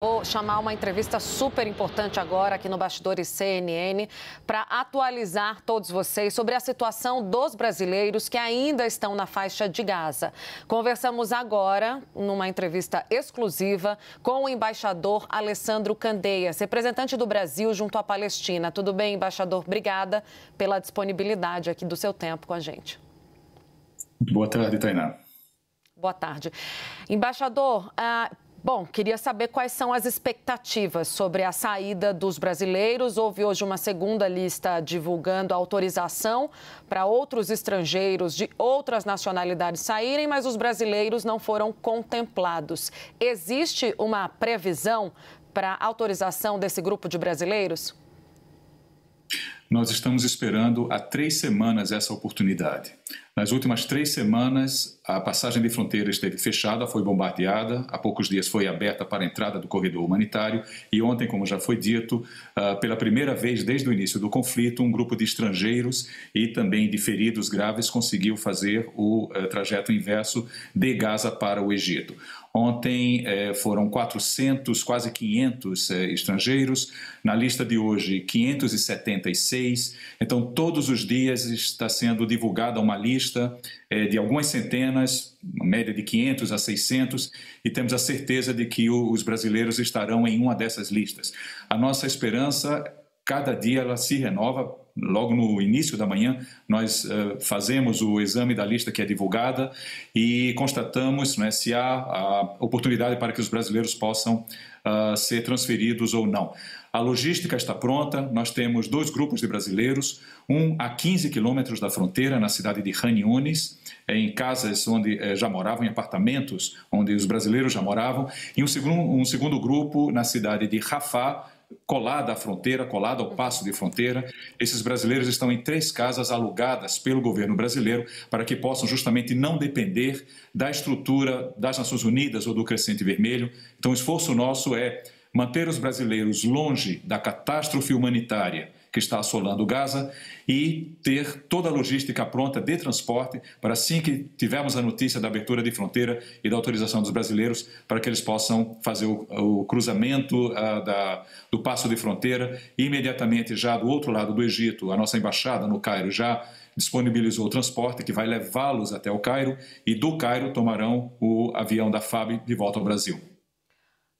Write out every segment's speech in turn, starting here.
Vou chamar uma entrevista super importante agora aqui no Bastidores CNN para atualizar todos vocês sobre a situação dos brasileiros que ainda estão na faixa de Gaza. Conversamos agora, numa entrevista exclusiva, com o embaixador Alessandro Candeias, representante do Brasil junto à Palestina. Tudo bem, embaixador? Obrigada pela disponibilidade aqui do seu tempo com a gente. Boa tarde, Tainá. Boa tarde. Embaixador, bom, queria saber quais são as expectativas sobre a saída dos brasileiros. Houve hoje uma segunda lista divulgando a autorização para outros estrangeiros de outras nacionalidades saírem, mas os brasileiros não foram contemplados. Existe uma previsão para a autorização desse grupo de brasileiros? Nós estamos esperando há 3 semanas essa oportunidade. Nas últimas 3 semanas, a passagem de fronteira esteve fechada, foi bombardeada, há poucos dias foi aberta para a entrada do corredor humanitário e ontem, como já foi dito, pela primeira vez desde o início do conflito, um grupo de estrangeiros e também de feridos graves conseguiu fazer o trajeto inverso de Gaza para o Egito. Ontem foram 400, quase 500 estrangeiros. Na lista de hoje, 576. Então, todos os dias está sendo divulgada uma lista de algumas centenas, uma média de 500 a 600, e temos a certeza de que os brasileiros estarão em uma dessas listas. A nossa esperança, cada dia ela se renova. Logo no início da manhã, nós fazemos o exame da lista que é divulgada e constatamos, né, se há a oportunidade para que os brasileiros possam ser transferidos ou não. A logística está pronta, nós temos 2 grupos de brasileiros, um a 15 quilômetros da fronteira, na cidade de Khan Yunis, em casas onde já moravam, em apartamentos onde os brasileiros já moravam, e um segundo grupo na cidade de Rafah, colada à fronteira, colada ao passo de fronteira. Esses brasileiros estão em 3 casas alugadas pelo governo brasileiro para que possam justamente não depender da estrutura das Nações Unidas ou do Crescente Vermelho. Então, o esforço nosso é manter os brasileiros longe da catástrofe humanitária que está assolando Gaza e ter toda a logística pronta de transporte para, assim que tivermos a notícia da abertura de fronteira e da autorização dos brasileiros, para que eles possam fazer o cruzamento do passo de fronteira e imediatamente já do outro lado do Egito, a nossa embaixada no Cairo já disponibilizou o transporte que vai levá-los até o Cairo e do Cairo tomarão o avião da FAB de volta ao Brasil.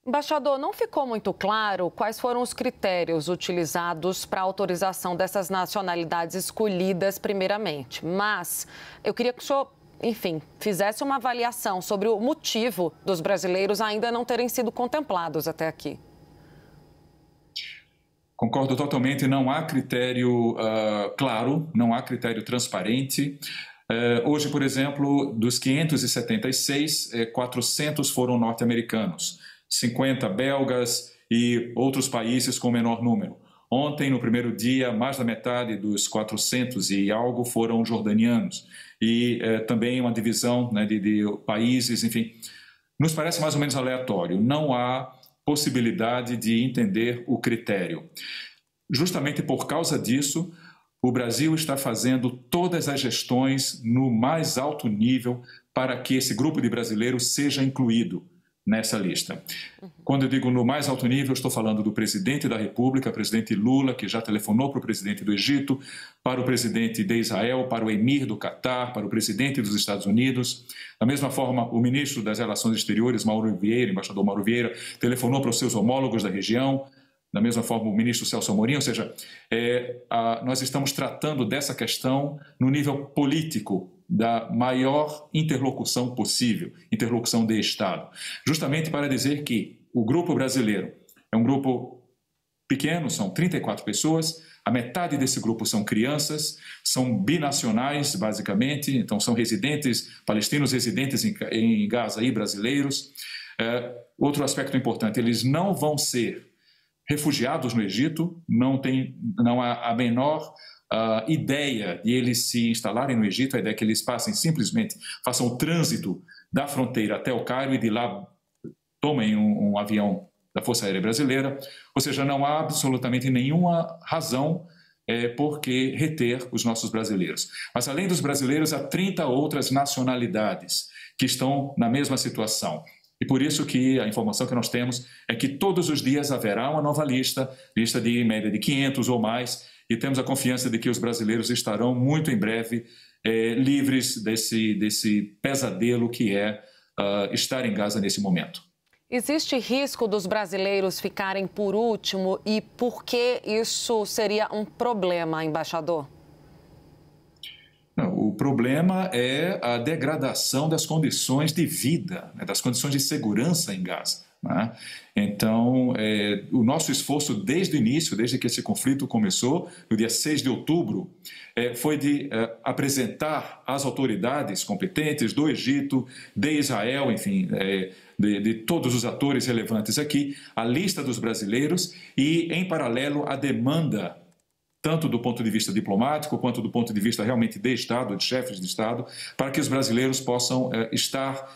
Embaixador, não ficou muito claro quais foram os critérios utilizados para a autorização dessas nacionalidades escolhidas primeiramente, mas eu queria que o senhor, enfim, fizesse uma avaliação sobre o motivo dos brasileiros ainda não terem sido contemplados até aqui. Concordo totalmente, não há critério claro, não há critério transparente. Hoje, por exemplo, dos 576, 400 foram norte-americanos. 50 belgas e outros países com menor número. Ontem, no primeiro dia, mais da metade dos 400 e algo foram jordanianos. E também uma divisão, né, de países, enfim. Nos parece mais ou menos aleatório. Não há possibilidade de entender o critério. Justamente por causa disso, o Brasil está fazendo todas as gestões no mais alto nível para que esse grupo de brasileiros seja incluído nessa lista. Quando eu digo no mais alto nível, estou falando do presidente da República, presidente Lula, que já telefonou para o presidente do Egito, para o presidente de Israel, para o emir do Catar, para o presidente dos Estados Unidos. Da mesma forma, o ministro das Relações Exteriores, Mauro Vieira, embaixador Mauro Vieira, telefonou para os seus homólogos da região. Da mesma forma, o ministro Celso Amorim, ou seja, nós estamos tratando dessa questão no nível político, da maior interlocução possível, interlocução de Estado, justamente para dizer que o grupo brasileiro é um grupo pequeno, são 34 pessoas, a metade desse grupo são crianças, são binacionais, basicamente, então são residentes, palestinos residentes em Gaza e brasileiros. Outro aspecto importante, eles não vão ser refugiados no Egito, não há a menor ideia de eles se instalarem no Egito, a ideia é que eles simplesmente façam o trânsito da fronteira até o Cairo e de lá tomem um avião da Força Aérea Brasileira, ou seja, não há absolutamente nenhuma razão por que reter os nossos brasileiros. Mas além dos brasileiros, há 30 outras nacionalidades que estão na mesma situação. E por isso que a informação que nós temos é que todos os dias haverá uma nova lista de em média de 500 ou mais, e temos a confiança de que os brasileiros estarão muito em breve livres desse pesadelo que é estar em Gaza nesse momento. Existe risco dos brasileiros ficarem por último e por que isso seria um problema, embaixador? Não, o problema é a degradação das condições de vida, né, das condições de segurança em Gaza. Né? Então, o nosso esforço desde o início, desde que esse conflito começou, no dia 6 de outubro, foi de apresentar às autoridades competentes do Egito, de Israel, enfim, de todos os atores relevantes aqui, a lista dos brasileiros e, em paralelo, a demanda, tanto do ponto de vista diplomático quanto do ponto de vista realmente de Estado, de chefes de Estado, para que os brasileiros possam estar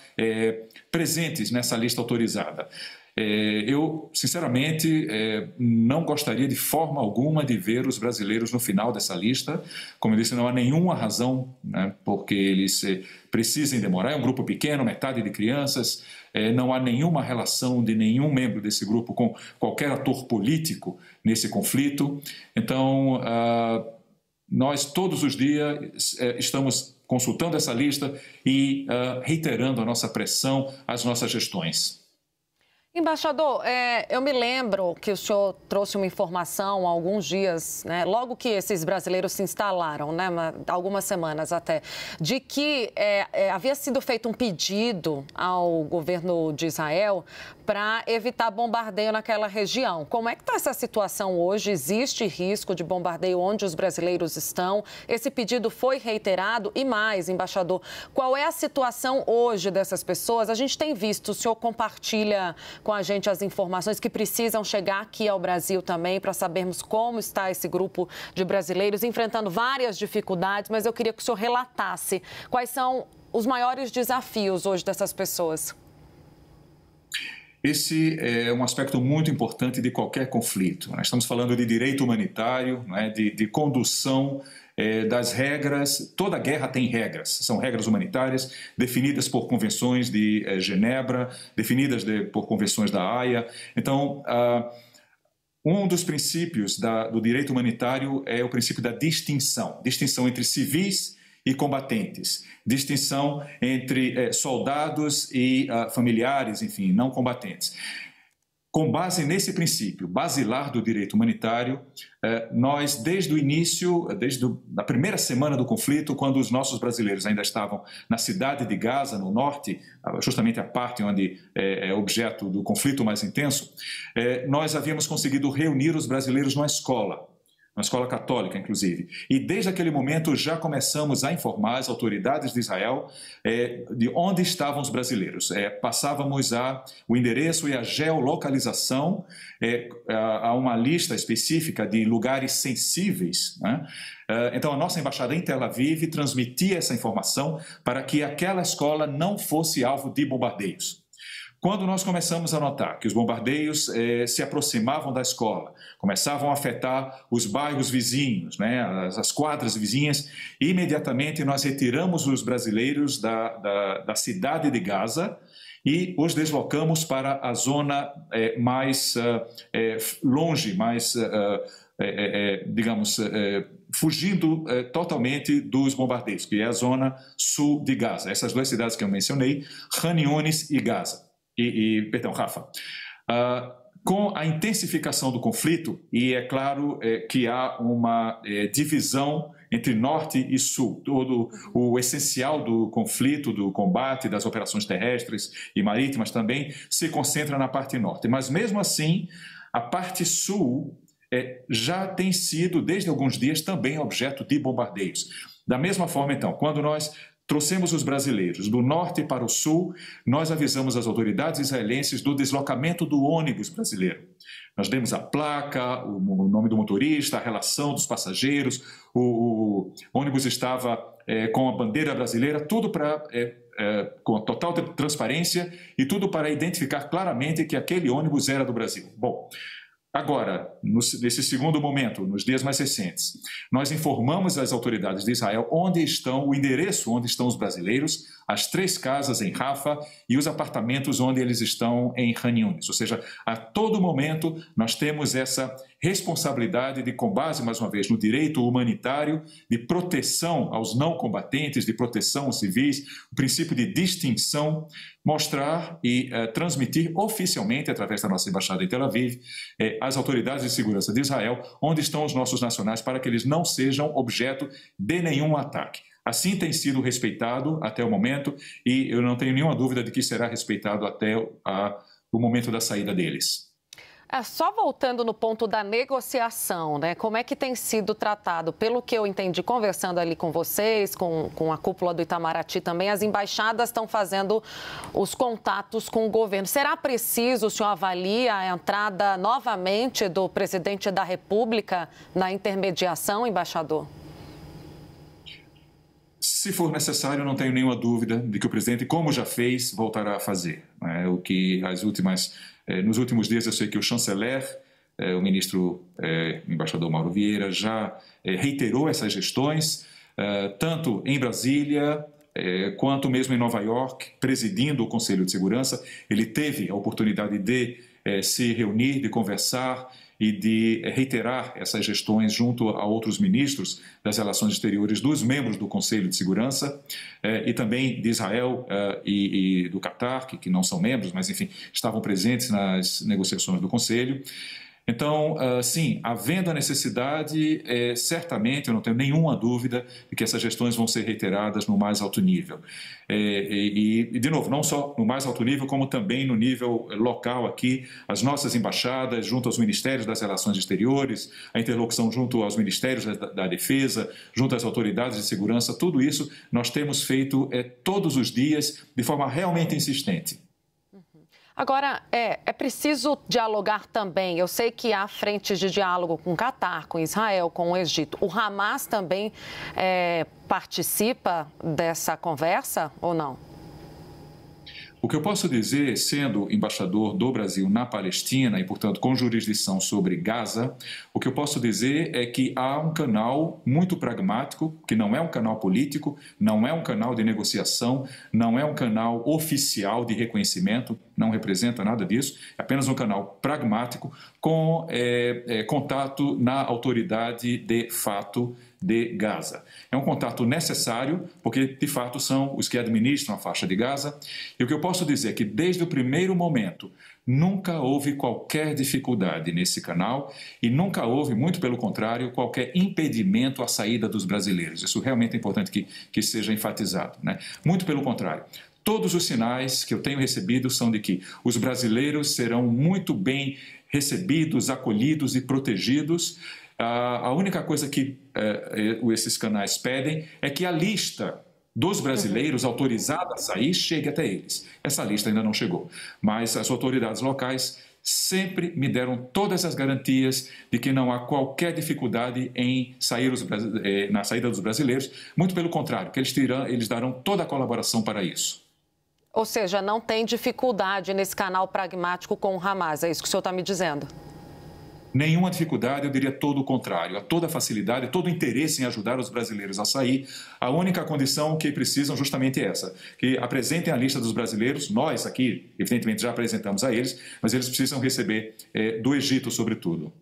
presentes nessa lista autorizada. Eu, sinceramente, não gostaria de forma alguma de ver os brasileiros no final dessa lista. Como eu disse, não há nenhuma razão, né, porque eles precisem demorar. É um grupo pequeno, metade de crianças, não há nenhuma relação de nenhum membro desse grupo com qualquer ator político nesse conflito. Então, nós todos os dias estamos consultando essa lista e reiterando a nossa pressão às nossas gestões. Embaixador, eu me lembro que o senhor trouxe uma informação há alguns dias, né, logo que esses brasileiros se instalaram, né, algumas semanas até, de que havia sido feito um pedido ao governo de Israel para evitar bombardeio naquela região. Como é que está essa situação hoje? Existe risco de bombardeio onde os brasileiros estão? Esse pedido foi reiterado? E mais, embaixador, qual é a situação hoje dessas pessoas? A gente tem visto, o senhor compartilha com a gente as informações que precisam chegar aqui ao Brasil também para sabermos como está esse grupo de brasileiros enfrentando várias dificuldades, mas eu queria que o senhor relatasse quais são os maiores desafios hoje dessas pessoas. Esse é um aspecto muito importante de qualquer conflito. Nós estamos falando de direito humanitário, né, de condução das regras. Toda guerra tem regras, são regras humanitárias definidas por convenções de Genebra, definidas por convenções da Haia. Então, um dos princípios do direito humanitário é o princípio da distinção entre civis e combatentes, distinção entre soldados e familiares, enfim, não combatentes. Com base nesse princípio basilar do direito humanitário, nós, desde o início, desde a primeira semana do conflito, quando os nossos brasileiros ainda estavam na cidade de Gaza, no norte, justamente a parte onde é objeto do conflito mais intenso, nós havíamos conseguido reunir os brasileiros numa escola católica, inclusive. E desde aquele momento já começamos a informar as autoridades de Israel de onde estavam os brasileiros. Passávamos o endereço e a geolocalização a uma lista específica de lugares sensíveis, né? Então, a nossa embaixada em Tel Aviv transmitia essa informação para que aquela escola não fosse alvo de bombardeios. Quando nós começamos a notar que os bombardeios se aproximavam da escola, começavam a afetar os bairros vizinhos, né, as quadras vizinhas, imediatamente nós retiramos os brasileiros da cidade de Gaza e os deslocamos para a zona mais longe, mais, digamos, fugindo totalmente dos bombardeios, que é a zona sul de Gaza. Essas duas cidades que eu mencionei, Khan Yunis e Gaza. Perdão, Rafa. Com a intensificação do conflito, e é claro que há uma divisão entre norte e sul, todo o essencial do conflito, do combate, das operações terrestres e marítimas também se concentra na parte norte. Mas mesmo assim, a parte sul já tem sido, desde alguns dias, também objeto de bombardeios. Da mesma forma, então, quando nós trouxemos os brasileiros do norte para o sul, nós avisamos as autoridades israelenses do deslocamento do ônibus brasileiro. Nós demos a placa, o nome do motorista, a relação dos passageiros, o ônibus estava com a bandeira brasileira, tudo com total transparência e tudo para identificar claramente que aquele ônibus era do Brasil. Bom, Agora, nesse segundo momento, nos dias mais recentes, nós informamos as autoridades de Israel onde estão, o endereço onde estão os brasileiros, as 3 casas em Rafa e os apartamentos onde eles estão em Khan Yunis. Ou seja, a todo momento nós temos essa responsabilidade de, com base, mais uma vez, no direito humanitário, de proteção aos não combatentes, de proteção aos civis, o princípio de distinção, mostrar e transmitir oficialmente, através da nossa embaixada em Tel Aviv, às autoridades de segurança de Israel, onde estão os nossos nacionais, para que eles não sejam objeto de nenhum ataque. Assim tem sido respeitado até o momento e eu não tenho nenhuma dúvida de que será respeitado até o momento da saída deles. Só voltando no ponto da negociação, né? Como é que tem sido tratado? Pelo que eu entendi, conversando ali com vocês, com a cúpula do Itamaraty também, as embaixadas estão fazendo os contatos com o governo. Será preciso, o senhor avalia a entrada novamente do presidente da República na intermediação, embaixador? Se for necessário, não tenho nenhuma dúvida de que o presidente, como já fez, voltará a fazer. O que nos últimos dias eu sei que o chanceler, o ministro, o embaixador Mauro Vieira, já reiterou essas gestões, tanto em Brasília quanto mesmo em Nova York, presidindo o Conselho de Segurança. Ele teve a oportunidade de se reunir, de conversar e de reiterar essas gestões junto a outros ministros das relações exteriores dos membros do Conselho de Segurança e também de Israel e do Catar, que não são membros, mas, enfim, estavam presentes nas negociações do Conselho. Então, sim, havendo a necessidade, certamente, eu não tenho nenhuma dúvida de que essas gestões vão ser reiteradas no mais alto nível. E, de novo, não só no mais alto nível, como também no nível local aqui, as nossas embaixadas, junto aos Ministérios das Relações Exteriores, a interlocução junto aos Ministérios da Defesa, junto às autoridades de segurança, tudo isso nós temos feito todos os dias de forma realmente insistente. Agora, é preciso dialogar também. Eu sei que há frentes de diálogo com o Catar, com Israel, com o Egito. O Hamas também participa dessa conversa ou não? O que eu posso dizer, sendo embaixador do Brasil na Palestina e, portanto, com jurisdição sobre Gaza, o que eu posso dizer é que há um canal muito pragmático, que não é um canal político, não é um canal de negociação, não é um canal oficial de reconhecimento, não representa nada disso, é apenas um canal pragmático com contato na autoridade de fato de Gaza. É um contato necessário, porque, de fato, são os que administram a faixa de Gaza. E o que eu posso dizer é que, desde o primeiro momento, nunca houve qualquer dificuldade nesse canal e nunca houve, muito pelo contrário, qualquer impedimento à saída dos brasileiros. Isso realmente é importante que seja enfatizado, né? Muito pelo contrário. Todos os sinais que eu tenho recebido são de que os brasileiros serão muito bem recebidos, acolhidos e protegidos. A única coisa que esses canais pedem é que a lista dos brasileiros autorizados a sair chegue até eles. Essa lista ainda não chegou, mas as autoridades locais sempre me deram todas as garantias de que não há qualquer dificuldade em na saída dos brasileiros, muito pelo contrário, que eles darão toda a colaboração para isso. Ou seja, não tem dificuldade nesse canal pragmático com o Hamas, é isso que o senhor está me dizendo? Nenhuma dificuldade, eu diria todo o contrário. Há toda a facilidade, todo o interesse em ajudar os brasileiros a sair. A única condição que precisam justamente é essa, que apresentem a lista dos brasileiros. Nós aqui, evidentemente, já apresentamos a eles, mas eles precisam receber do Egito, sobretudo.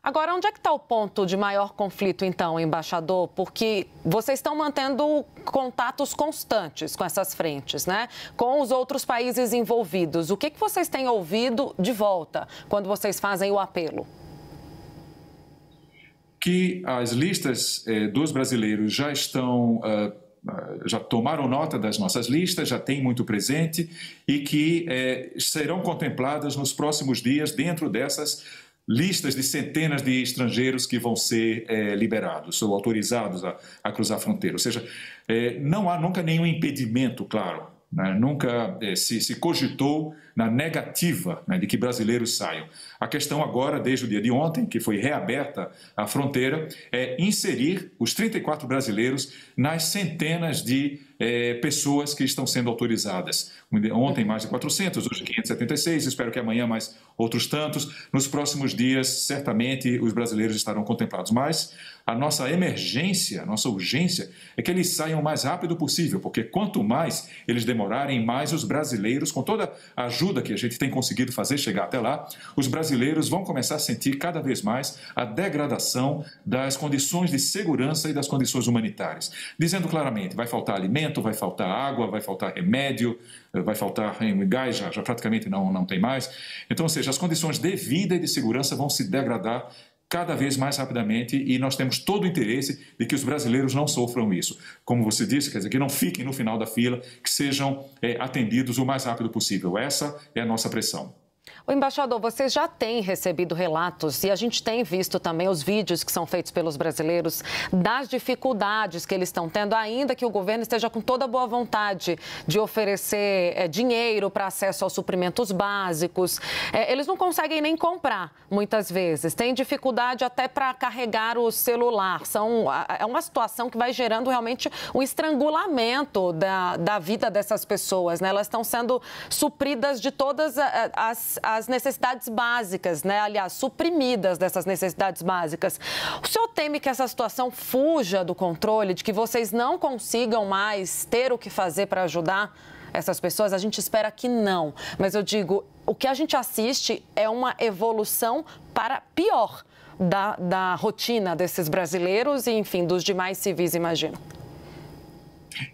Agora, onde é que está o ponto de maior conflito, então, embaixador? Porque vocês estão mantendo contatos constantes com essas frentes, né? Com os outros países envolvidos. O que vocês têm ouvido de volta quando vocês fazem o apelo? Que as listas dos brasileiros já tomaram nota das nossas listas, já têm muito presente e que serão contempladas nos próximos dias dentro dessas listas de centenas de estrangeiros que vão ser liberados ou autorizados a cruzar a fronteira. Ou seja, não há nunca nenhum impedimento, claro. Nunca se cogitou na negativa, né, de que brasileiros saiam. A questão agora, desde o dia de ontem, que foi reaberta a fronteira, é inserir os 34 brasileiros nas centenas de pessoas que estão sendo autorizadas. Ontem mais de 400, hoje 576, espero que amanhã mais outros tantos. Nos próximos dias, certamente, os brasileiros estarão contemplados. Mas a nossa emergência, a nossa urgência é que eles saiam o mais rápido possível, porque quanto mais eles demorarem, mais os brasileiros, com toda a ajuda que a gente tem conseguido fazer chegar até lá, os brasileiros vão começar a sentir cada vez mais a degradação das condições de segurança e das condições humanitárias. Dizendo claramente, vai faltar alimento, vai faltar água, vai faltar remédio, vai faltar gás, já praticamente não tem mais. Então, ou seja, as condições de vida e de segurança vão se degradar cada vez mais rapidamente e nós temos todo o interesse de que os brasileiros não sofram isso. Como você disse, quer dizer, que não fiquem no final da fila, que sejam atendidos o mais rápido possível. Essa é a nossa pressão. O embaixador, vocês já têm recebido relatos e a gente tem visto também os vídeos que são feitos pelos brasileiros das dificuldades que eles estão tendo, ainda que o governo esteja com toda a boa vontade de oferecer dinheiro para acesso aos suprimentos básicos. Eles não conseguem nem comprar, muitas vezes. Tem dificuldade até para carregar o celular. É uma situação que vai gerando realmente um estrangulamento da vida dessas pessoas, né? Elas estão sendo supridas de todas as necessidades básicas, né? Aliás, suprimidas dessas necessidades básicas. O senhor teme que essa situação fuja do controle, de que vocês não consigam mais ter o que fazer para ajudar essas pessoas? A gente espera que não, mas eu digo, o que a gente assiste é uma evolução para pior da rotina desses brasileiros e, enfim, dos demais civis, imagino.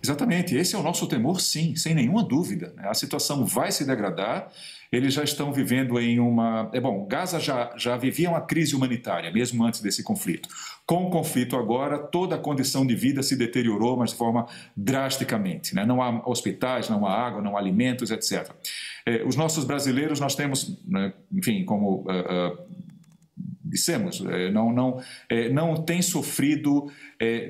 Exatamente, esse é o nosso temor, sim, sem nenhuma dúvida. A situação vai se degradar, eles já estão vivendo em uma... Gaza já vivia uma crise humanitária, mesmo antes desse conflito. Com o conflito agora, toda a condição de vida se deteriorou, mas de forma drasticamente, né? Não há hospitais, não há água, não há alimentos, etc. Os nossos brasileiros, nós temos, né, enfim, como... dissemos, não tem sofrido,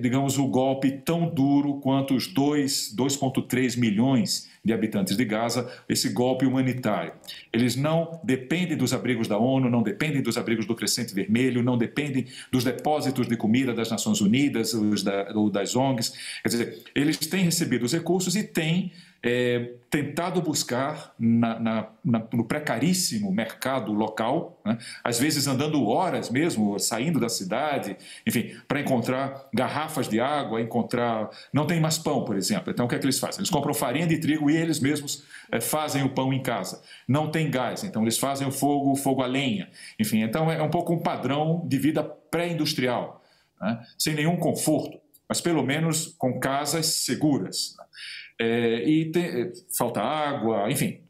digamos, o golpe tão duro quanto os 2,3 milhões de habitantes de Gaza, esse golpe humanitário. Eles não dependem dos abrigos da ONU, não dependem dos abrigos do Crescente Vermelho, não dependem dos depósitos de comida das Nações Unidas ou das ONGs. Quer dizer, eles têm recebido os recursos e têm tentado buscar no precaríssimo mercado local, né? Às vezes andando horas mesmo, saindo da cidade, enfim, para encontrar garrafas de água, não tem mais pão, por exemplo. Então, o que é que eles fazem? Eles compram farinha de trigo e eles mesmos fazem o pão em casa. Não tem gás, então eles fazem o fogo a lenha. Enfim, então é um pouco um padrão de vida pré-industrial, né? Sem nenhum conforto, mas pelo menos com casas seguras. Falta água, enfim,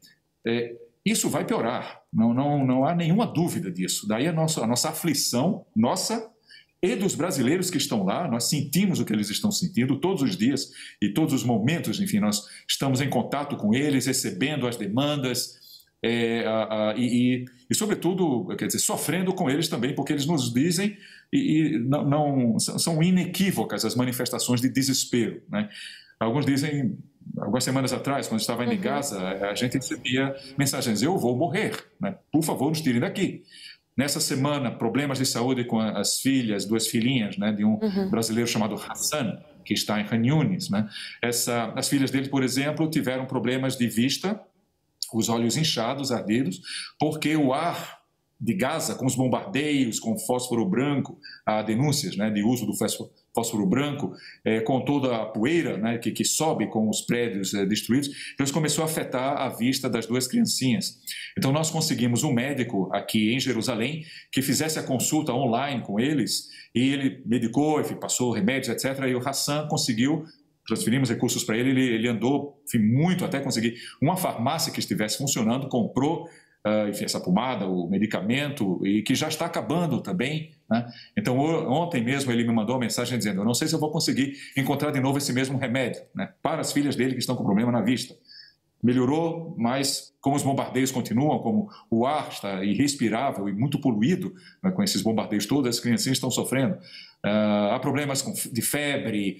isso vai piorar, não há nenhuma dúvida disso. Daí a nossa aflição, nossa e dos brasileiros que estão lá, nós sentimos o que eles estão sentindo todos os dias e todos os momentos, enfim, nós estamos em contato com eles, recebendo as demandas e sobretudo, quer dizer, sofrendo com eles também, porque eles nos dizem são inequívocas as manifestações de desespero, né? Alguns dizem, algumas semanas atrás, quando estava em Gaza, a gente recebia mensagens: eu vou morrer, né? Por favor, nos tirem daqui. Nessa semana, problemas de saúde com as filhas, 2 filhinhas, né, de um brasileiro chamado Hassan, que está em Khan Yunis, né? As filhas dele, por exemplo, tiveram problemas de vista, os olhos inchados, ardidos, porque o ar de Gaza, com os bombardeios, com fósforo branco, há denúncias, né, de uso do fósforo branco, com toda a poeira, né, que sobe com os prédios destruídos, então isso começou a afetar a vista das 2 criancinhas. Então nós conseguimos um médico aqui em Jerusalém que fizesse a consulta online com eles, e ele medicou, enfim, passou remédios, etc. E o Hassan conseguiu, transferimos recursos para ele andou, enfim, muito até conseguir uma farmácia que estivesse funcionando, comprou enfim, essa pomada, o medicamento, e que já está acabando também, né? Então, ontem mesmo ele me mandou uma mensagem dizendo: eu não sei se eu vou conseguir encontrar de novo esse mesmo remédio, né, para as filhas dele que estão com problema na vista. Melhorou, mas como os bombardeios continuam, como o ar está irrespirável e muito poluído, né, com esses bombardeios todos, as criancinhas estão sofrendo. Há problemas de febre,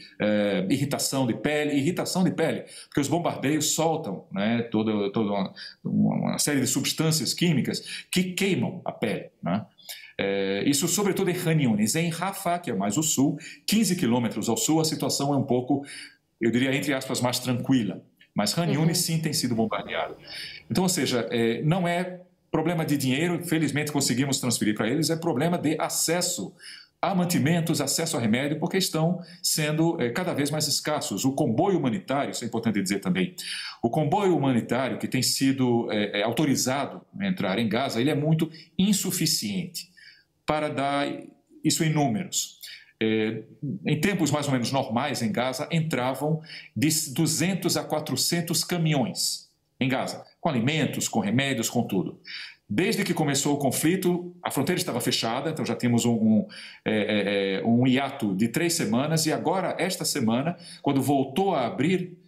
irritação de pele, porque os bombardeios soltam, né, toda uma série de substâncias químicas que queimam a pele, né? Isso sobretudo em Khan Yunis. Em Rafah, que é mais o sul, 15 quilômetros ao sul, a situação é um pouco eu diria, entre aspas, mais tranquila. Mas Khan Yunis, sim, tem sido bombardeado. Então, ou seja, não é problema de dinheiro, infelizmente conseguimos transferir para eles, é problema de acesso a mantimentos, acesso a remédio, porque estão sendo cada vez mais escassos. O comboio humanitário, isso é importante dizer também, o comboio humanitário que tem sido autorizado a entrar em Gaza, ele é muito insuficiente para dar isso em números. Em tempos mais ou menos normais em Gaza, entravam de 200 a 400 caminhões em Gaza, com alimentos, com remédios, com tudo. Desde que começou o conflito, a fronteira estava fechada, então já temos um hiato de 3 semanas, e agora, esta semana, quando voltou a abrir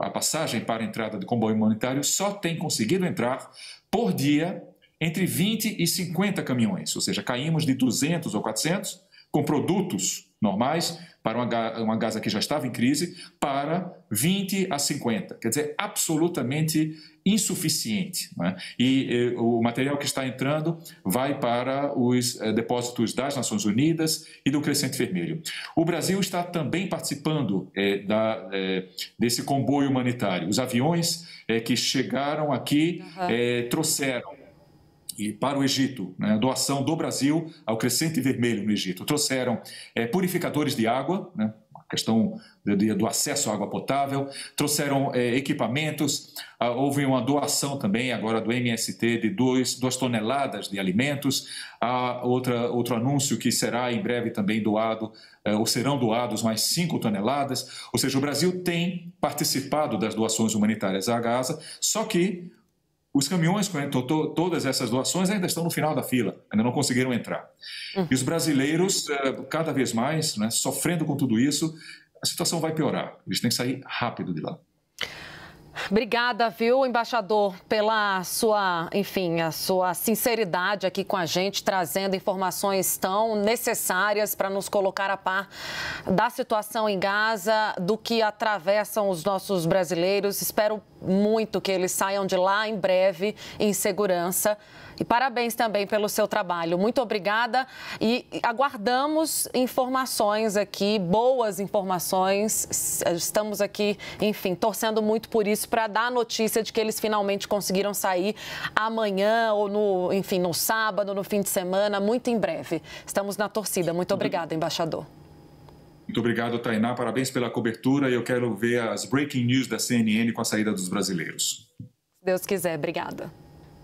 a passagem para a entrada de comboio humanitário, só tem conseguido entrar por dia entre 20 e 50 caminhões, ou seja, caímos de 200 ou 400 com produtos normais para uma Gaza que já estava em crise, para 20 a 50. Quer dizer, absolutamente insuficiente, né? E o material que está entrando vai para os depósitos das Nações Unidas e do Crescente Vermelho. O Brasil está também participando desse comboio humanitário. Os aviões que chegaram aqui trouxeram e para o Egito, né, doação do Brasil ao Crescente Vermelho no Egito. Trouxeram purificadores de água, né, a questão do acesso à água potável, trouxeram equipamentos, houve uma doação também agora do MST de 2 toneladas de alimentos, há outro anúncio que será em breve também doado, ou serão doados mais 5 toneladas, ou seja, o Brasil tem participado das doações humanitárias à Gaza, só que os caminhões com todas essas doações ainda estão no final da fila, ainda não conseguiram entrar. E os brasileiros, cada vez mais, né, sofrendo com tudo isso, a situação vai piorar. Eles têm que sair rápido de lá. Obrigada, viu, embaixador, pela sua, enfim, a sua sinceridade aqui com a gente, trazendo informações tão necessárias para nos colocar a par da situação em Gaza, do que atravessam os nossos brasileiros. Espero muito que eles saiam de lá em breve, em segurança. E parabéns também pelo seu trabalho. Muito obrigada e aguardamos informações aqui, boas informações. Estamos aqui, enfim, torcendo muito por isso, para dar a notícia de que eles finalmente conseguiram sair amanhã ou no sábado, no fim de semana, muito em breve. Estamos na torcida. Muito obrigada, embaixador. Muito obrigado, Tainá. Parabéns pela cobertura e eu quero ver as breaking news da CNN com a saída dos brasileiros. Se Deus quiser. Obrigada.